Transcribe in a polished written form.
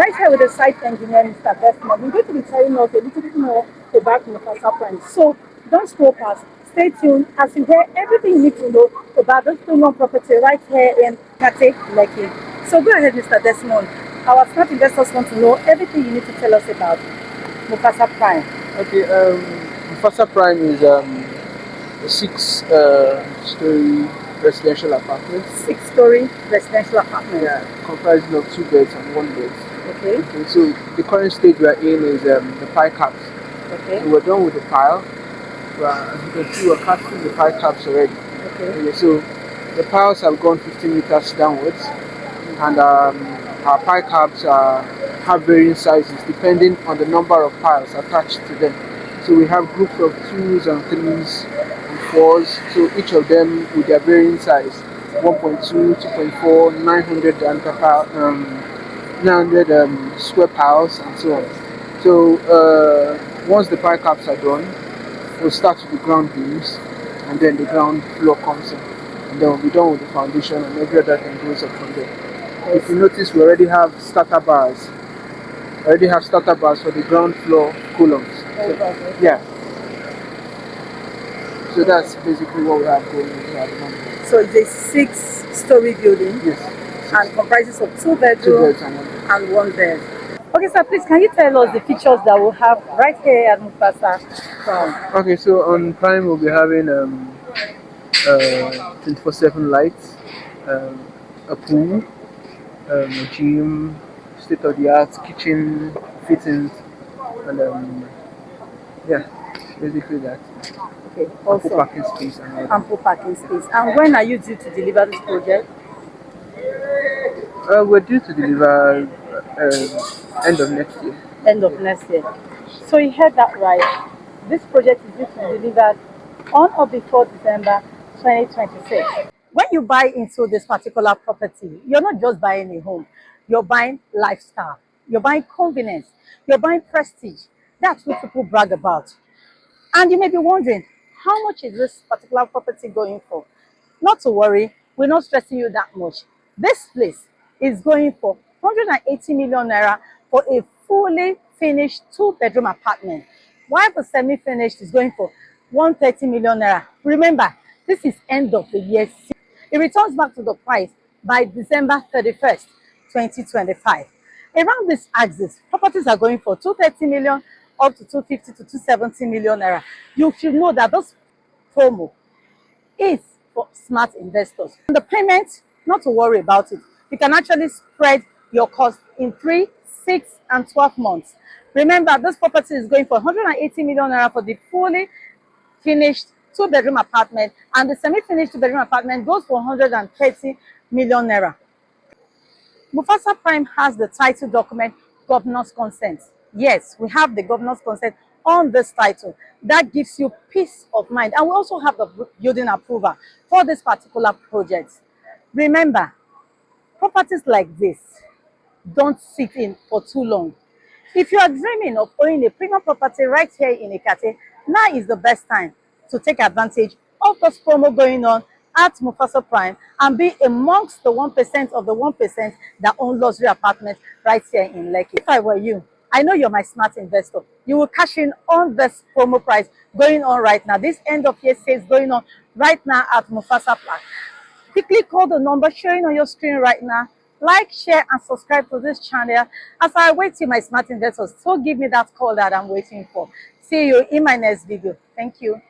Right here with the site engineer, Mr. Desmond, we're going to be telling us a little bit more about MUFASA Prime. So don't scroll past. Stay tuned as you hear everything you need to know about this premium property right here in Ikate Lekki. So go ahead, Mr. Desmond. Our smart investors want to know everything you need to tell us about MUFASA Prime. Okay, MUFASA Prime is a six-story residential apartment. Six-story residential apartment. Yeah, comprising of 2 beds and 1 bed. Okay. Okay, so the current stage we're in is the pile caps. Okay. So we're done with the pile. As you can see, we're casting the pile caps already. Okay. So the piles have gone 15 meters downwards, and our pile caps have varying sizes depending on the number of piles attached to them. So we have groups of 2s and 3s and 4s, so each of them with their varying size: 1.2, 2.4, 900 and 900 square piles, and so on. So once the pile caps are done, we'll start with the ground beams, and then the ground floor comes in, and then we'll be done with the foundation, and every other thing goes up from there. If you notice, we already have starter bars. For the ground floor columns. So, yeah. So that's basically what we have going on at the moment. So it's a six-story building. Yes. And comprises of 2 bedrooms 2 beds and 1 bed. Okay, sir, please can you tell us the features that we'll have right here at MUFASA Prime? Okay, so on Prime we'll be having 24/7 lights, a pool, a gym, state-of-the-art kitchen fittings, and yeah, basically that. Okay, Ample parking space and all that. ample parking space. And when are you due to deliver this project? We're due to deliver end of next year. End of next year. So you heard that right. This project is due to be delivered on or before December 2026. When you buy into this particular property, you're not just buying a home, you're buying lifestyle, you're buying convenience, you're buying prestige. That's what people brag about. And you may be wondering, how much is this particular property going for? Not to worry, we're not stressing you that much. This place is going for 180 million naira for a fully finished 2-bedroom apartment, while the semi-finished is going for 130 million naira. Remember, this is end of the year. It returns back to the price by December 31st, 2025. Around this axis, properties are going for 230 million up to 250 to 270 million naira. You should know that this promo is for smart investors. And the payment, not to worry about it. You can actually spread your cost in 3, 6, and 12 months. Remember, this property is going for 180 million naira for the fully finished 2-bedroom apartment, and the semi-finished 2-bedroom apartment goes for 130 million naira. MUFASA Prime has the title document governor's consent. Yes, we have the governor's consent on this title. That gives you peace of mind. And we also have the building approval for this particular project. Remember, properties like this don't sit in for too long. If you are dreaming of owning a premium property right here in Ikate, now is the best time to take advantage of this promo going on at MUFASA Prime and be amongst the 1% of the 1% that own luxury apartments right here in Lekki. If I were you, I know you're my smart investor, you will cash in on this promo price going on right now. This end of year sales going on right now at MUFASA Prime. Quickly call the number showing on your screen right now. Like, share, and subscribe to this channel as I wait till my smart investors. So give me that call that I'm waiting for. See you in my next video. Thank you.